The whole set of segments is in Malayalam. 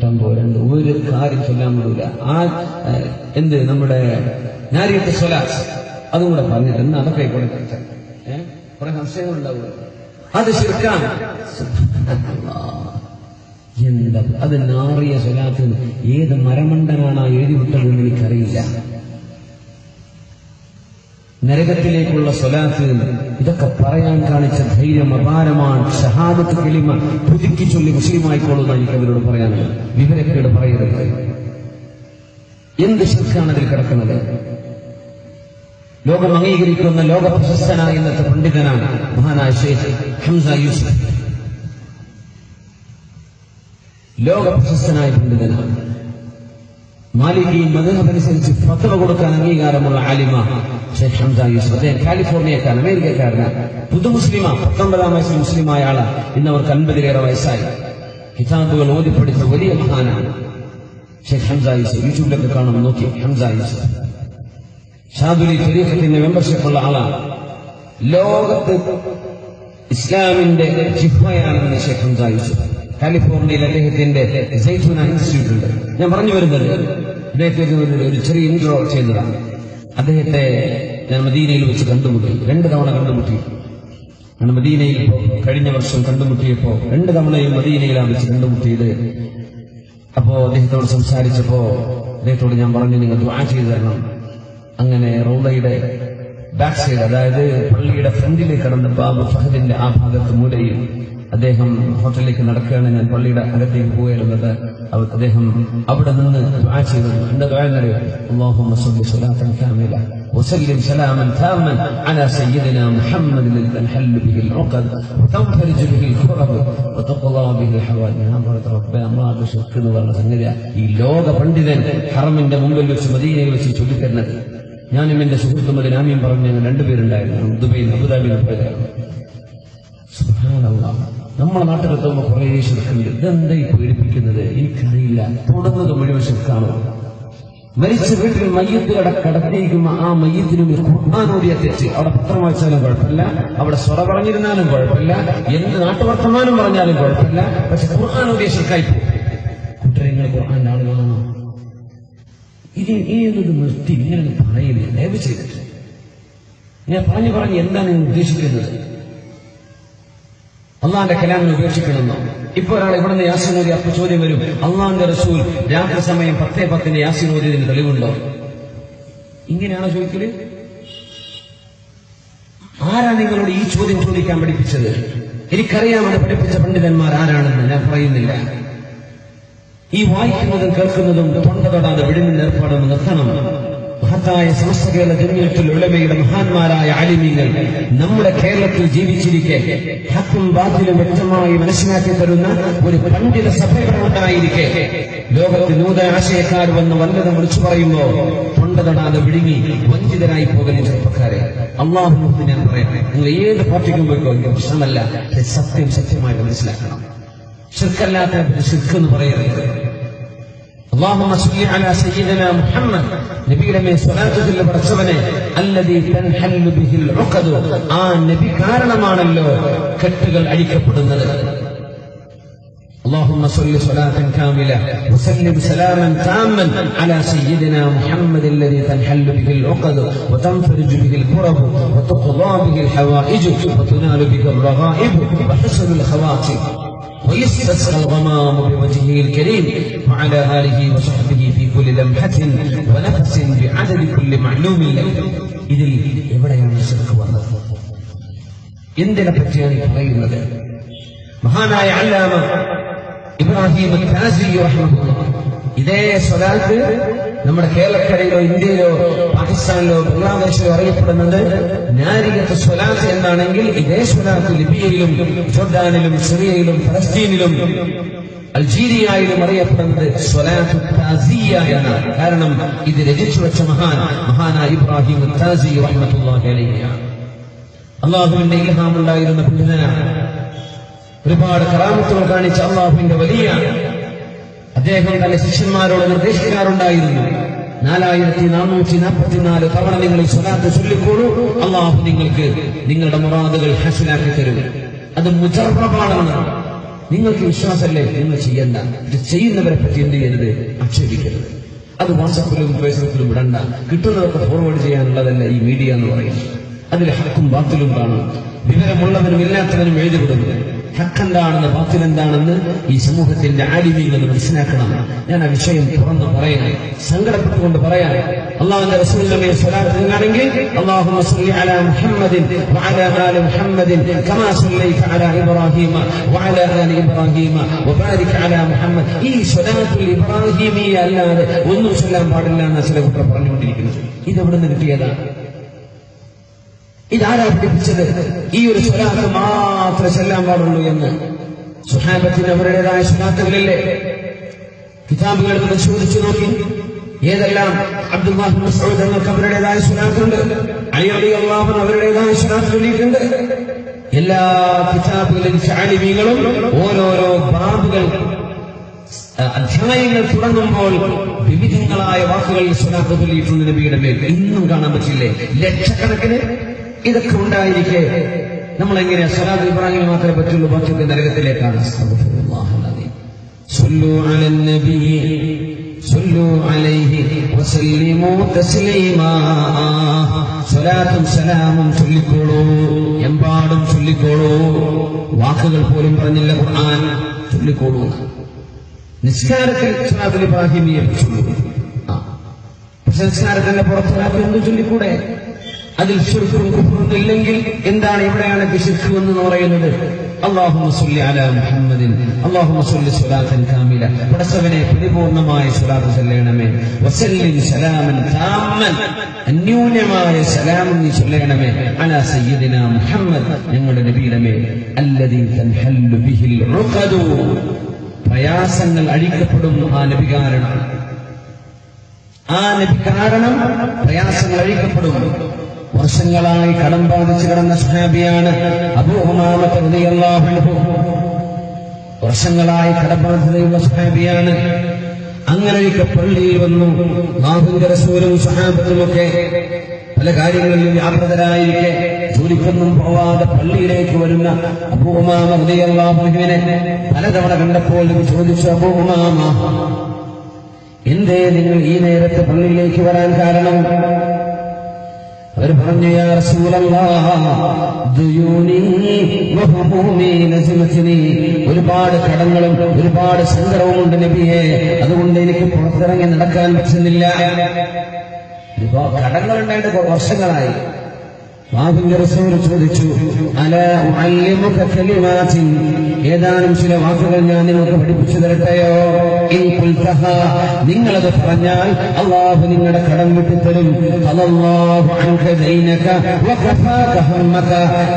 ഇഷ്ടം പോലെ ഒരു കാര്യം ചൊല്ലാൻ വിടൂല. എന്ത് നമ്മുടെ നാരിയത്തെ സ്വലാത്ത് അതും കൂടെ പറഞ്ഞിട്ട് എന്ന് അതൊക്കെ കൊടുക്കട്ടെ. കുറെ സംശയങ്ങളുണ്ടാവുക. അത് ശിർക്കാണ്. എന്താ അത് നാറിയ സ്വലാത്ത്? ഏത് മരമണ്ടനാണ് എഴുതി വിട്ടതെന്ന് എനിക്കറിയില്ല. നരകത്തിലേക്കുള്ള സ്വലാത്ത്, ഇതൊക്കെ പറയാൻ കാണിച്ച ധൈര്യം അപാരമാണ്. ഷഹാദത്ത് കലിമ പുതുക്കി ചൊല്ലി മുസ്ലിമായിക്കോളൂന്ന് എനിക്ക് അവരോട് പറയാനുള്ളത്. വിവരക്കേട് പറയരുത്. എന്ത് ശിർക്കാണ് അതിൽ കിടക്കുന്നത്? ലോകം അംഗീകരിക്കുന്ന ലോക പ്രശസ്തനായ ഇന്നത്തെ പണ്ഡിതനാണ് മഹാനായ ഷെയ്ഖ് ഹംസ യൂസുഫ്. ലോക പ്രശസ്തനായ പണ്ഡിതനാണ്. മാലികി മദ്ഹബനുസരിച്ച് ഫത്വ കൊടുക്കാൻ അംഗീകാരമുള്ള ആലിമ ഷെയ്ഖ് ഹംസ യൂസുഫ്. അദ്ദേഹം കാലിഫോർണിയക്കാരൻ, അമേരിക്കക്കാരനാണ്. പുതു മുസ്ലിമ, 19-ാം വയസ്സിൽ മുസ്ലിമായ ആള്. ഇന്നവർക്ക് 50-ലേറെ വയസ്സായി. കിതാബുകൾ ഓതിപ്പടിച്ച വലിയ മഹാനാണ് ഷെയ്ഖ് ഹംസ യൂസുഫ്. യൂട്യൂബിലൊക്കെ കാണാൻ നോക്കി. ഹംസ യൂസുഫ് ഷാദുലി തരീഖത്തിന്റെ മെമ്പർഷിപ്പുള്ള ആളാണ്. ലോകത്ത് ഇസ്ലാമിന്റെ ജിഹ്വയാണെന്ന് ഷെയ്ഖ് ഹംസ യൂസുഫ്. കാലിഫോർണിയയിൽ അദ്ദേഹത്തിന്റെ സൈഥൂന ഇൻസ്റ്റിറ്റ്യൂട്ട് ഉണ്ട്. ഞാൻ പറഞ്ഞു വരുന്നത് അദ്ദേഹത്തിന് ഒരു ചെറിയ ഇൻട്രോ ചെയ്തതാണ്. അദ്ദേഹത്തെ ഞാൻ മദീനയിൽ വെച്ച് കണ്ടുമുട്ടി. 2 തവണ കണ്ടുമുട്ടി. മദീനയിൽ കഴിഞ്ഞ വർഷം കണ്ടുമുട്ടിയപ്പോ 2 തവണയും മദീനയിലാണ് വെച്ച് കണ്ടുമുട്ടിയത്. അപ്പോ അദ്ദേഹത്തോട് സംസാരിച്ചപ്പോ അദ്ദേഹത്തോട് ഞാൻ പറഞ്ഞു, നിങ്ങൾ ദുആ ചെയ്തു തരണം. അങ്ങനെ റൗളയുടെ ബാക്ക് സൈഡ്, അതായത് പള്ളിയുടെ ഫ്രണ്ടിലേക്ക് കടന്ന ബാബ് ഫഹദിന്റെ ആ ഭാഗത്ത് മൂലയിൽ അദ്ദേഹം ഹോട്ടലിലേക്ക് നടക്കുകയാണ്. ഞാൻ പള്ളിയുടെ അകത്തേക്ക് പോയിരുന്നത്. അദ്ദേഹം അവിടെ നിന്ന് ദുആ ചെയ്തത് എന്റെ ദുആ എന്നറിയോ? അല്ലാഹുമ്മ സ്വല്ലി സ്വലാത്തൻ കാമില വസല്ലിം സലാമൻ താമൻ അലാ സയ്യിദിനാ മുഹമ്മദിൻ തൻഹല്ലു ബിഹിൽ ഉഖദ വതൻഫരിജു ബിഹിൽ ഖുറബ വതഖളാ ബിഹിൽ ഹവാജ. ഞാൻ പറഞ്ഞു, റബ്ബേ, അല്ലാഹു ശിർക്ക് എന്ന് പറഞ്ഞ സംഗതിയാ ഈ ലോക പണ്ഡിതൻ ഹറമിന്റെ മുമ്പിൽ വെച്ച് മദീനയിൽ വെച്ച് ചൊല്ലിത്തരുന്നത്. ഞാനും എന്റെ സുഹൃത്തും അതിൽ ആമീൻ പറഞ്ഞ് ഞങ്ങൾ 2 പേരുണ്ടായിരുന്നു. ദുബൈയിൽ, അബുദാബിയിൽ പോയതായിരുന്നു. സുബ്ഹാനല്ലാഹ്. നമ്മുടെ നാട്ടിലെത്തുമ്പോൾ കുറേ ശിർക്കുണ്ട്. ഇതെന്താ ഈ പേടിപ്പിക്കുന്നത്? എനിക്കറിയില്ല. തുടങ്ങുന്നത് മുഴുവൻ ശിർക്കാണോ? മരിച്ച വീട്ടിൽ മയ്യത്ത് കടത്തിയിരിക്കുമ്പോൾ ആ മയ്യത്തിനും ഖുർആനോദിയ തെറ്റ്. അവിടെ പത്രം വായിച്ചാലും കുഴപ്പമില്ല, അവിടെ സ്വറ പറഞ്ഞിരുന്നാലും കുഴപ്പമില്ല, എന്ത് നാട്ടുവർത്തമാനം പറഞ്ഞാലും കുഴപ്പമില്ല. പക്ഷെ ഖുർആനോദിയ ശിർക്കായി പോകും. കുട്ടരങ്ങൾ ഖുർആന്റെ ആളുകളാണോ? ഇത് ഏതൊരു നിർത്തി ഇങ്ങനെ പറയില്ല. ദയവ് ചെയ്തിട്ട് ഞാൻ പറഞ്ഞു എന്താണ് നിങ്ങൾ ഉദ്ദേശിക്കുന്നത്? അള്ളാന്റെ കലാമിനെ ഉപേക്ഷിക്കണമെന്നോ? ഇപ്പൊ ഒരാൾ ഇവിടെ നിന്ന് യാസീൻ ഓതി, അപ്പൊ ചോദ്യം വരും, അള്ളാന്റെ റസൂൽ രാത്രി സമയം 10:10 യാസീൻ ഓതിയതിന് തെളിവുണ്ടോ? ഇങ്ങനെയാണോ ചോദിക്കല്? ആരാ നിങ്ങളോട് ഈ ചോദ്യം ചോദിക്കാൻ പഠിപ്പിച്ചത്? എനിക്കറിയാം അത് പഠിപ്പിച്ച പണ്ഡിതന്മാർ ആരാണെന്ന്. ഞാൻ പറയുന്നില്ല. ഈ വായിക്കുന്നതും കേൾക്കുന്നതും തൊണ്ട തൊടാതെ വിടുന്ന ഏർപ്പാടൊന്ന് നിർത്തണം. മഹത്തായ സമസ്ത കേരള ജമിയത്തുൽ ഉലമയുടെ മഹാന്മാരായ ആലിമീങ്ങൾ നമ്മുടെ കേരളത്തിൽ ജീവിച്ചിരിക്കെ ഹക്കും ബാത്തിലും വ്യക്തമായി മനസ്സിലാക്കി തരുന്ന ഒരു പണ്ഡിത സഭകളുണ്ടായിരിക്കെ ലോകത്ത് നൂതന ആശയക്കാർ വന്ന് വല്ലതും വിളിച്ചു പറയുമ്പോ തൊണ്ട തൊടാതെ വിഴുങ്ങി വഞ്ചിതരായി പോകുന്ന ചെറുപ്പക്കാരെ, അള്ളാഹുവിനോട് ഞാൻ പറയാം, നിങ്ങൾ ഏത് പാർട്ടിക്കും പോയിക്കോ, എനിക്ക് പ്രശ്നമല്ല. സത്യമായിട്ട് മനസ്സിലാക്കണം. ശിർക്കല്ലാത്ത ശിർക്ക് എന്ന് പറയരുത്. اللهم صل على سيدنا محمد നബിയുടെ മേൽ സ്വലാത്ത് ചൊല്ലി പടച്ചവനെ അല്ലദീ തൻഹല്ലു ബിഹിൽ ഉഖദ. ആ നബി കാരണമാണല്ലോ കെട്ടുകൾ അഴിക്കപ്പെടുന്നത്. اللهم صل صلاة كاملة وسلم سلاما تاما على سيدنا محمد الذي تنحل به العقد وتنفرج به الكرب وتقضى به الحوائج وتنال به الرغائب وحسن الخواتم ويستسقى الغمام بوجهه الكريم وعلى آله وصحبه في كل لمحة ونفس بعدد كل معلوم له. ഇതിൽ എവിടെയാണ് ശിർക്ക് വന്നത്? എന്തിനെ പറ്റിയാണ് പറയുന്നത്? മഹാനായ അല്ലാമ ഇബ്രാഹിം അൽ-ഖാസിരി റഹിമഹുല്ലാഹ് ഇതേ സ്വലാത്ത് നമ്മുടെ കേരളക്കരയിലോ ഇന്ത്യയിലോ പാകിസ്ഥാനിലോ ബംഗ്ലാദേശിലോ അറിയപ്പെടുന്നത് നാരിയത്ത് സ്വലാത്ത് എന്നാണെങ്കിൽ, ഇതേ സ്വലാത്ത് ലിബിയയിലും ജോർദാനിലും സിറിയയിലും ഫലസ്തീനിലും അൾജീരിയയിലും അറിയപ്പെടുന്നത് സ്വലാത്ത് താസിയ എന്നാണ്. കാരണം ഇത് രചിച്ചു വെച്ച മഹാനായ ഇബ്രാഹിം അൽ-ഖാസിരി റഹിമത്തുള്ളാഹി അലൈഹി അള്ളാഹുവിന്റെ ഇൽഹാമുണ്ടായിരുന്ന പണ്ഡിതനാണ്. ഒരുപാട് കറാമത്തുകൾ കാണിച്ച അള്ളാഹുവിന്റെ വലിയ അദ്ദേഹം തന്റെ ശിഷ്യന്മാരോട് നിർദ്ദേശിക്കാറുണ്ടായിരുന്നു, 4444 തവണ നിങ്ങൾ ഈ സ്വലാത്ത് ചൊല്ലിക്കോളൂ, അള്ളാഹു നിങ്ങൾക്ക് നിങ്ങളുടെ മുറാദുകൾ ഹസനാക്കി തരും. അത് മുജറബാണെന്ന് നിങ്ങൾക്ക് വിശ്വാസമല്ലേ, നിങ്ങൾ ചെയ്യണ്ട. ഇത് ചെയ്യുന്നവരെ പറ്റി എന്ത് ചെയ്യരുത്, ആക്ഷേപിക്കരുത്. അത് വാട്സാപ്പിലും ഫേസ്ബുക്കിലും ഇടണ്ട. കിട്ടുന്നവർക്ക് ഫോർവേഡ് ചെയ്യാനുള്ളതല്ല ഈ മീഡിയ എന്ന് പറയുന്നത്. അതിൽ ഹക്കും ബാത്തിലും കാണും. വിവരമുള്ളവനും ഇല്ലാത്തവനും എഴുതിവിടുന്നു. ഹക്കെന്താണെന്ന് ബാത്തിലെന്താണെന്ന് ഈ സമൂഹത്തിന്റെ ആലിമീങ്ങൾ മനസ്സിലാക്കണം. ഞാൻ ആ വിഷയം തുറന്ന് പറയാൻ, സങ്കടപ്പെട്ടുകൊണ്ട് പറയാൻ. അല്ലാഹുവിന്റെ റസൂലിനെ സ്വലാത്ത് ചൊല്ലാണെങ്കിൽ അല്ലാഹുമ്മ സ്വല്ലി അലാ മുഹമ്മദിൻ വഅലാ ആലി മുഹമ്മദിൻ കമാ സ്വല്ലൈത അലാ ഇബ്രാഹീമ വഅലാ ആലി ഇബ്രാഹീമ വബാരിക് അലാ മുഹമ്മദ്. ഈ സ്വലാത്തുൽ ഇബ്രാഹീമിയ അല്ലാതെ ഒന്നും ചൊല്ലാൻ പാടില്ല എന്ന് ചില കുട്ടികൾ പറഞ്ഞുകൊണ്ടിരിക്കുന്നത്. ഇതെവിടെ നിന്ന് കിട്ടിയതാണ്? ഇതാരാ പഠിപ്പിച്ചത്? ഈ ഒരു സ്വലാത്ത് മാത്രമേ ചെല്ലാൻ പാടുള്ളൂ എന്ന്. സ്വഹാബത്തിന് അവരുടേതായ സ്വലാത്തുകളില്ലേ? കിതാബുകൾ പരിശോധിച്ചു നോക്കി ഏതെല്ലാം. അബ്ദുല്ലാഹി ഇബ്നു മസ്ഊദ് തങ്ങൾക്ക് അവരുടേതായ സ്വലാത്തുണ്ട്. അലി റളിയല്ലാഹു അൻഹു അവരുടേതായ സ്വലാത്ത് ചൊല്ലിയിട്ടുണ്ട്. എല്ലാ കിതാബുകളിലും ആലിമീങ്ങളും ഓരോരോ ബാബുകൾ, അധ്യായങ്ങൾ തുടങ്ങുമ്പോൾ വിവിധങ്ങളായ വാക്കുകളിൽ സ്വലാത്ത് ചൊല്ലിയിട്ടുണ്ട് നബിയുടെ മേൽ. ഇന്നും കാണാൻ പറ്റില്ലേ? ലക്ഷക്കണക്കിന് ഇതൊക്കെ ഉണ്ടായിരിക്കെ നമ്മളെങ്ങനെയാ സ്വലാത്ത് ഇബ്രാഹിം മാത്രമേ പറ്റുള്ളൂ, ബാക്കിയൊക്കെ നരകത്തിലേക്കാണ്. സ്വല്ലൂ അലൻ നബി സ്വല്ലൂ അലൈഹി വസല്ലിമൂ തസ്ലീമാ. സ്വലാത്തും സലാമും ചൊല്ലിക്കോളൂ, എമ്പാടും ചൊല്ലിക്കോളൂ. വാക്കുകൾ പോലും പറഞ്ഞില്ല ഖുർആൻ, ചൊല്ലിക്കോളൂ. നിസ്കാരത്തിൽ സ്വലാത്തുൽ ഇബ്രാഹിമിയെ ചൊല്ലൂ. പക്ഷെ നിസ്കാരത്തിന്റെ പുറത്ത് എന്തും ചൊല്ലിക്കൂടെ? അതിൽ ശിർക്കും കുഫ്റും ഇല്ലെങ്കിൽ എന്താണ് ഇവിടെയാണ് ശിർക്ക് എന്ന് പറയുന്നത്? അല്ലാഹുമ്മ സ്വല്ലി അലാ മുഹമ്മദിൻ അല്ലാഹുമ്മ സ്വല്ലി സ്വലാത്തൻ കാമില. പടച്ചവനെ പരിപൂർണമായ സ്വലാത്ത് ചൊല്ലണമേ. വസല്ലിം സലാമൻ താമ്മൻ, അന്യൂന്യമായ സലാം നീ ചൊല്ലണമേ. അലാ സയ്യിദിനാ മുഹമ്മദ്, ഞങ്ങളുടെ നബിയുടെ മേൽ. അല്ലദീ തൻഹല്ലു ബിഹിൽ ഉഖദു, പ്രയാസങ്ങൾ അഴിക്കപ്പെടും ആ നബി കാരണം. ആ നബി കാരണം പ്രയാസങ്ങൾ അഴിക്കപ്പെടും. വർഷങ്ങളായി കടം ബാധിച്ചു കിടന്ന സ്വഹാബിയാണ് അബൂ ഉമാമ റളിയല്ലാഹു അൻഹു. വർഷങ്ങളായി കടബാധ്യതയുള്ള സ്വഹാബിയാണ്. അങ്ങനെ ഒരിക്കൽ പള്ളിയിൽ വന്നു. അല്ലാഹുവിന്റെ റസൂലും സ്വഹാബത്തുമൊക്കെ പല കാര്യങ്ങളിലും വ്യാപൃതരായിരിക്കെ ജോലിക്കൊന്നും പോവാതെ പള്ളിയിലേക്ക് വരുന്ന അബൂ ഉമാമ റളിയല്ലാഹു അൻഹുവിനെ പലതവണ കണ്ടപ്പോൾ ചോദിച്ചു, അബൂ ഉമാമ, എന്തേ നിങ്ങൾ ഈ നേരത്തെ പള്ളിയിലേക്ക് വരാൻ കാരണം? അവർ പറഞ്ഞു, യാ റസൂലല്ലാഹ് ദുയൂനി വഹുമൂമി നസ്മത്നി, ഒരുപാട് കടങ്ങളും ഒരുപാട് സങ്കടവുമുണ്ട് നബിയെ, അതുകൊണ്ട് എനിക്ക് പുറത്തിറങ്ങി നടക്കാൻ പറ്റുന്നില്ല. കടങ്ങളുണ്ടായിട്ട് വർഷങ്ങളായി. അല്ലാഹുവിന്റെ റസൂൽ ചോദിച്ചു, അലാ ഉഅല്ലിമുക കലിമാത്തിൻ, ഏതാനും ചില വാക്കുകൾ ഞാൻ നിങ്ങൾക്ക് പഠിപ്പിച്ചു തരട്ടെയോ? ഇൻ ഖുൽതഹ, നിങ്ങളത് പറഞ്ഞാൽ അല്ലാഹു നിങ്ങളുടെ കടം വിട്ടുതരും. അല്ലാഹു അൻക ദൈനക വകഫാക ഹമ്മക,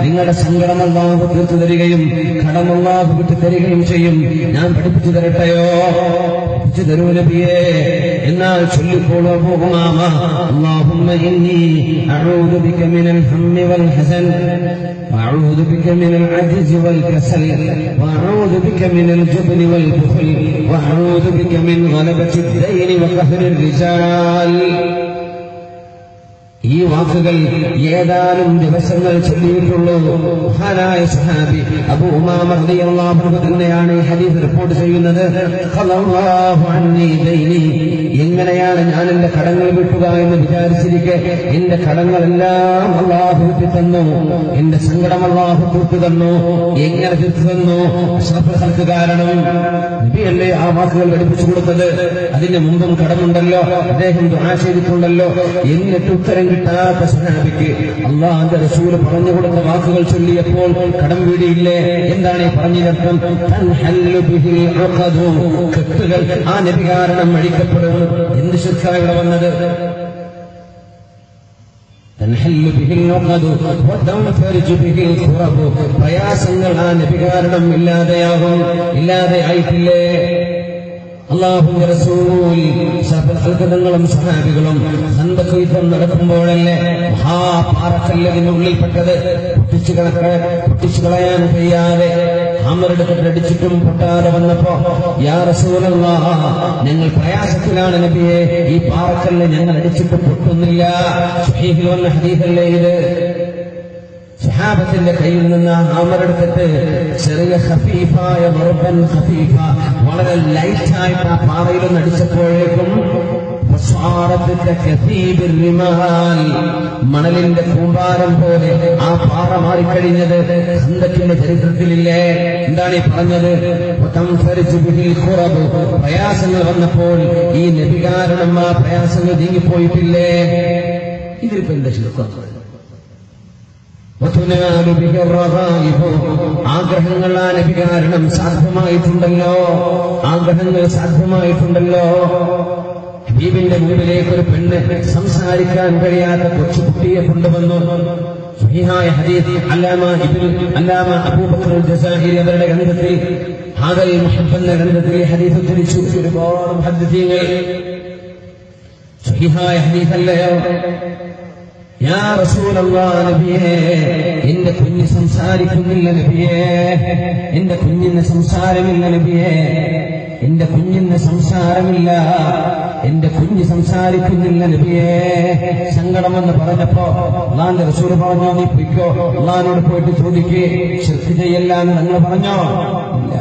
നിങ്ങളുടെ സങ്കടം അല്ലാഹു തീർത്തു തരികയും കടം അല്ലാഹു വിട്ടു തരികയും ചെയ്യും. ഞാൻ പഠിപ്പിച്ചു തരട്ടെയോ? പഠിപ്പിച്ചു തരൂ നബിയേ. എന്നാൽ ചൊല്ലിക്കോളൂ അബൂ ഉമാമ, അല്ലാഹുമ്മ ഇന്നി അഊദു ബിക മിനൽ ഹമ്മി വൽ ഹസൻ വഅഊദു ബിക മിനൽ അജ്സി വൽ കസൽ വഅഊദു ബിക മിനൽ ജുബ്നി വൽ ബുഖൽ വഅഊദു ബിക മിൻ ഗലബത്തി ദൈനി വഖഹ്രി റിജാൽ. ഈ വാക്കുകൾ ഏതാനും ദിവസങ്ങൾ ചൊല്ലിയിട്ടുള്ളൂ. മഹാനായ സ്വഹാബി അബൂ ഉമാമ റളിയല്ലാഹു അൻഹു തന്നെയാണ് ഈ ഹദീസ് റിപ്പോർട്ട് ചെയ്യുന്നത്. ഖലല്ലാഹു അന്നി ദൈനി, എങ്ങനെയാണ് ഞാൻ എന്റെ കടങ്ങൾ വിട്ടുക എന്ന് വിചാരിച്ചിരിക്കെ എന്റെ കടങ്ങളെല്ലാം അല്ലാഹു വിട്ടു തന്നു, എന്റെ സങ്കടം അല്ലാഹു തീർത്തു തന്നു. എങ്ങനെ തീർത്തു തന്നു? അഷ്റഫുൽ ഖൽഖ് കാരണം നബിയല്ലേ ആ വാക്കുകൾ പഠിപ്പിച്ചു കൊടുത്തത്. അതിന് മുമ്പും കടമുണ്ടല്ലോ, അദ്ദേഹം ദുആ ചെയ്തിട്ടുണ്ടല്ലോ. എന്നിട്ട് ഉത്തരം കിട്ടാത്ത സ്വഹാബിക്ക് അല്ലാഹുവിന്റെ റസൂൽ പറഞ്ഞു കൊടുത്ത വാക്കുകൾ ചൊല്ലിയപ്പോൾ കടം വീടിയില്ലേ? എന്താണ് ഈ പറഞ്ഞതിനർത്ഥം? തൻഹല്ലു ബിഹിൽ ഉഖദു, കെട്ടുകൾ ആ നബി കാരണം അഴിക്കപ്പെടും. എന്ത് ശിർക്കാണ് ഇവിടെ വന്നത്? തൻഹല്ലു ബിഹിൽ ഉഖദു വതൻഫരിജു ബിഹിൽ ഖുറബു, പ്രയാസങ്ങൾ ആ നബി കാരണം ഇല്ലാതെയാകും. ഇല്ലാതെ ആയിട്ടില്ലേ? അല്ലാഹുവിന്റെ റസൂൽ സഹോദരങ്ങളും സഹാബികളും ഖന്തഖ് യുദ്ധം നടക്കുമ്പോഴല്ലേ മഹാപാറക്കല്ലിനുള്ളിൽപ്പെട്ടത് പൊട്ടിച്ചു കളയാൻ കഴിയാതെ ഹാമറെടുത്തിട്ട് അടിച്ചിട്ടും പൊട്ടാതെ വന്നപ്പോ, യാ റസൂലല്ലാഹ്, ഞങ്ങൾ പ്രയാസത്തിലാണ് നബിയെ, ഈ പാറക്കല്ല് ഞങ്ങൾ അടിച്ചിട്ട് പൊട്ടുന്നില്ല. സ്വഹീഹിൽ വന്ന ഹദീസല്ലേ ഇത്? സഹാബത്തിന്റെ കയ്യിൽ നിന്ന് ഹാമറെടുത്തിട്ട് ചെറിയ ഖഫീഫായ മുർബൻ ഖഫീഫ വളരെ ലൈറ്റായിട്ട് ആ പാറയിലൊന്ന് അടിച്ചപ്പോഴേക്കും മണലിന്റെ കൂമ്പാരം പോലെ ആ പാറ മാറിക്കഴിഞ്ഞത് ഖന്ദക്കിന്റെ ചരിത്രത്തിലില്ലേ? എന്താണ് ഈ പറഞ്ഞത്? പ്രയാസങ്ങൾ വന്നപ്പോൾ ഈ നബി കാരണം ആ പ്രയാസങ്ങൾ നീങ്ങിപ്പോയിട്ടില്ലേ? ഇതിലിപ്പോ എന്താ ചുരുക്കം? ആഗ്രഹങ്ങൾ ആ നബി കാരണം സാധ്യമായിട്ടുണ്ടല്ലോ, ആഗ്രഹങ്ങൾ സാധ്യമായിട്ടുണ്ടല്ലോ. ഹബീബിന്റെ മുമ്പിലേക്ക് ഒരു പെണ്ണ് സംസാരിക്കാൻ കഴിയാത്ത കൊച്ചുകുട്ടിയെ കൊണ്ടുവന്നു. സ്വഹീഹായ ഹദീസ് അല്ലാമ അബൂബക്കർ അൽ-ജസാഇരി അവരുടെ ഗ്രന്ഥത്തിൽ ഹാദൽ മുഹബ്ബ് എന്ന ഗ്രന്ഥത്തിൽ ഹദീസ് ഉദ്ധരിച്ചു. ഒരുപാട് മുഹദ്ദിസീങ്ങൾ സ്വഹീഹായ ഹദീസ് അല്ലയോ? യാ റസൂലല്ലാഹ്, നബിയേ, എന്റെ കുഞ്ഞ് സംസാരിക്കുന്നില്ല നബിയേ, എന്റെ കുഞ്ഞിന് സംസാരമില്ല നബിയേ, എന്റെ കുഞ്ഞിന് സംസാരമില്ല, എന്റെ കുഞ്ഞ് സംസാരിക്കുന്നില്ല നബിയേ. സങ്കടമെന്ന് പറഞ്ഞപ്പോ അല്ലാഹുവിന്റെ റസൂൽ പറഞ്ഞു, നീ പൊയ്ക്കോ, അല്ലാഹുവിനോട് പോയിട്ട് ചോദിക്കേ, ശിർക്ക് ചെയ്യല്ല എന്ന് നിങ്ങൾ പറഞ്ഞോ? ഇല്ല.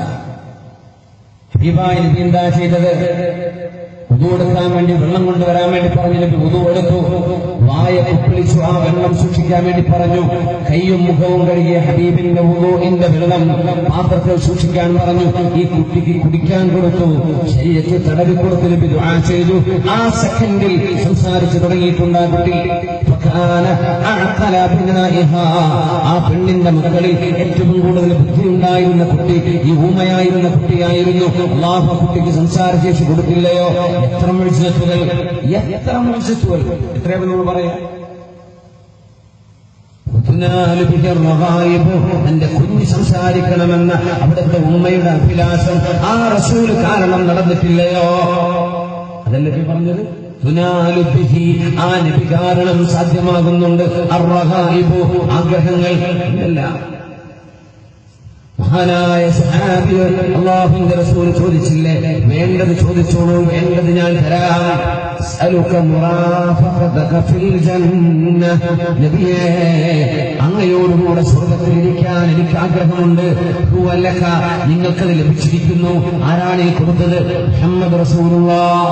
ഹബീബായ നബി എന്താ ചെയ്തത്? വുദു എടുക്കാൻ വേണ്ടി വെള്ളം കൊണ്ടുവരാൻ വേണ്ടി പറഞ്ഞു. നബി വുദു എടുത്തു, വായ കുപ്പിളിച്ചു, ആ വെള്ളം സൂക്ഷിക്കാൻ വേണ്ടി പറഞ്ഞു. കൈയും മുഖവും കഴുകിയ ഹബീബിന്റെ വുദൂഇന്റെ വെള്ളം പാത്രത്തിൽ സൂക്ഷിക്കാൻ പറഞ്ഞു. ഈ കുട്ടിക്ക് കുടിക്കാൻ കൊടുത്തു, ശരീരത്തിൽ തടവി കൊടുത്തു. നബി ദുആ ചെയ്തു. ആ സെക്കൻഡിൽ സംസാരിച്ചു തുടങ്ങിയിട്ടുണ്ട് ആ കുട്ടി. ആ പെണ്ണിന്റെ മക്കളിൽ ഏറ്റവും കൂടുതൽ ബുദ്ധിയുണ്ടായിരുന്ന കുട്ടി ഈ ഊമയായിരുന്ന കുട്ടിയായിരുന്നു. അല്ലാഹു ആ കുട്ടിക്ക് സംസാരശേഷി കൊടുത്തില്ലയോ? എത്ര മുഅ്ജിസത്തുകൾ, എത്ര മുഅ്ജിസത്തുകൾ! എത്രയാണ് നമ്മൾ പറയാം? എന്റെ കുഞ്ഞ് സംസാരിക്കണമെന്ന അവിടുത്തെ ഉമ്മയുടെ അഭിലാഷം ആ റസൂൽ കാരണം നടന്നിട്ടില്ലയോ? അതല്ലേ പറഞ്ഞത്? ആ നബി കാരണം സാധ്യമാകുന്നുണ്ട്. ആഗ്രഹങ്ങൾ ഇല്ല. മഹാനായ സഹാബി അല്ലാഹുവിന്റെ റസൂൽ ചോദിച്ചില്ലേ, വേണ്ടത് ചോദിച്ചോളൂ, വേണ്ടത് ഞാൻ തരാം. നബിയേ, അങ്ങയോടുകൂടെ സ്വർഗത്തിൽ ഇരിക്കാൻ എനിക്ക് ആഗ്രഹമുണ്ട്. നിങ്ങൾക്കത് ലഭിച്ചിരിക്കുന്നു. ആരാണ് ഈ കൊടുത്തത്? മുഹമ്മദ് റസൂലുള്ളാഹ്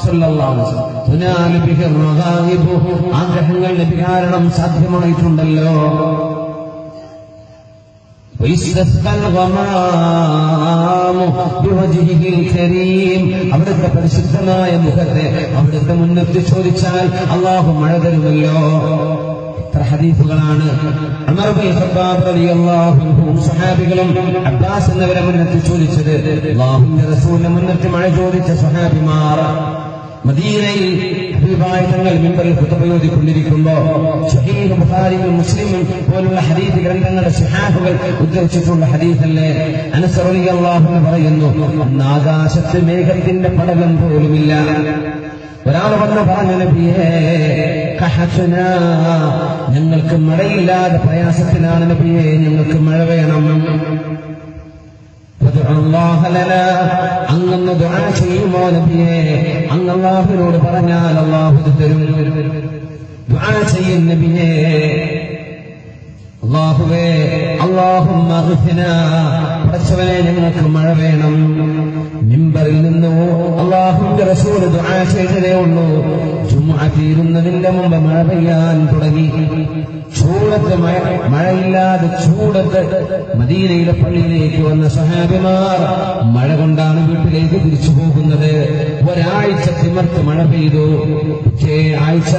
സ്വല്ലല്ലാഹു അലൈഹി വസല്ലം. ആഗ്രഹങ്ങൾ നബി കാരണം സാധ്യമായിട്ടുണ്ടല്ലോ. അവിടുത്തെ പരിശുദ്ധമായ മുഖത്തെ അവിടുത്തെ മുന്നിട്ട് ചോദിച്ചാൽ അല്ലാഹു മഴ തരുമല്ലോ. എത്ര ഹദീസുകളാണ് ഉമർ ബിൻ ഖത്താബ് റളിയല്ലാഹു അൻഹു സഹാബികളും അബ്ബാസ് എന്നവരെ മുന്നിട്ട് ചോദിച്ചത്. അല്ലാഹുവിന്റെ റസൂലിന്റെ മുന്നിട്ട് മഴ ചോദിച്ച സഹാബിമാർ മദീനയിൽ ഹബീബായ തങ്ങൾ മിമ്പറിൽ ഖുതുബ ഓതിക്കൊണ്ടിരിക്കുമ്പോ സ്വഹീഹ് ബുഖാരിയും മുസ്ലിമും പോലുള്ള ഹദീസ് ഗ്രന്ഥങ്ങളുടെ സ്വഹാബുകൾ ഉദ്ധരിച്ചിട്ടുള്ള ഹദീസല്ലേ? അനസ് റളിയല്ലാഹു അൻഹു പറയുന്നു, അന്ന് ആകാശത്ത് മേഘത്തിന്റെ പടലം പോലുമില്ല. ഒരാൾ വന്ന് പറഞ്ഞു, നബിയേ, കഹത്നാ, ഞങ്ങൾക്ക് മഴയില്ലാതെ പ്രയാസത്തിലാണ് നബിയേ, ഞങ്ങൾക്ക് മഴ വേണം. അങ്ങ് ദുആ ചെയ്യുമോ നബിയേ? അങ്ങ് അല്ലാഹുവിനോട് പറഞ്ഞാൽ അല്ലാഹു തരും. ദുആ ചെയ്യും നബിയേ. അല്ലാഹുവേ, അല്ലാഹുമ്മ അഗ്ഫിനാ, പടച്ചവനെ ഞങ്ങൾക്ക് മഴ വേണം. മിമ്പറിൽ നിന്ന് അല്ലാഹുവിന്റെ റസൂൽ ദുആ ചെയ്തതേ ഉള്ളൂ. ജുമുഅ തീരുന്നതിന്റെ മുമ്പ് മഴ പെയ്യാൻ തുടങ്ങി. ചൂടത്ത് മഴയില്ലാതെ ചൂടത്ത് മദീനയിലെ പള്ളിയിലേക്ക് വന്ന സഹാബിമാർ മഴ കൊണ്ടാണ് വീട്ടിലേക്ക് തിരിച്ചു പോകുന്നത്. ഒരാഴ്ച തിമർത്ത് മഴ പെയ്തു. ആഴ്ച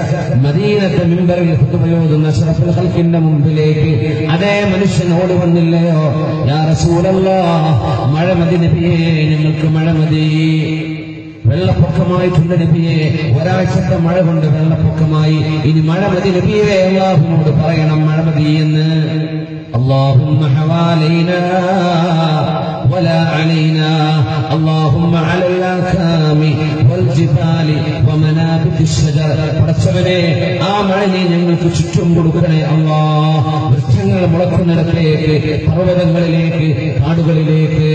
മദീനത്തെ മിമ്പറിൽ ഖുതുബ ഓതുന്ന അഷ്റഫുൽ ഖൽഖിന്റെ മുമ്പിലേക്ക് അതേ മനുഷ്യൻ ഓടി വന്നില്ലയോ? യാ റസൂലല്ലാഹ്, മഴ മതി നബിയേ, ഞങ്ങൾക്ക് മഴ മതി. വെള്ളപ്പൊക്കമായിട്ടുണ്ട് നബിയെ, ഒരാഴ്ചത്തെ മഴ കൊണ്ട് വെള്ളപ്പൊക്കമായി, ഇനി മഴ മതി നബിയെ, അല്ലാഹുവിനോട് പറയണം മഴ മതി എന്ന്. اللهم حوالينا ولا علينا اللهم على الأكام والجبال ومنابت الشجر പടച്ചവനെ ആ മഴ നീ ഞങ്ങൾക്ക് ചുറ്റും കൊടുക്കണേ അല്ലാഹ്. വൃക്ഷങ്ങൾ മുളക്കുന്നിടത്തേക്ക്, പർവ്വതങ്ങളിലേക്ക്, കാടുകളിലേക്ക്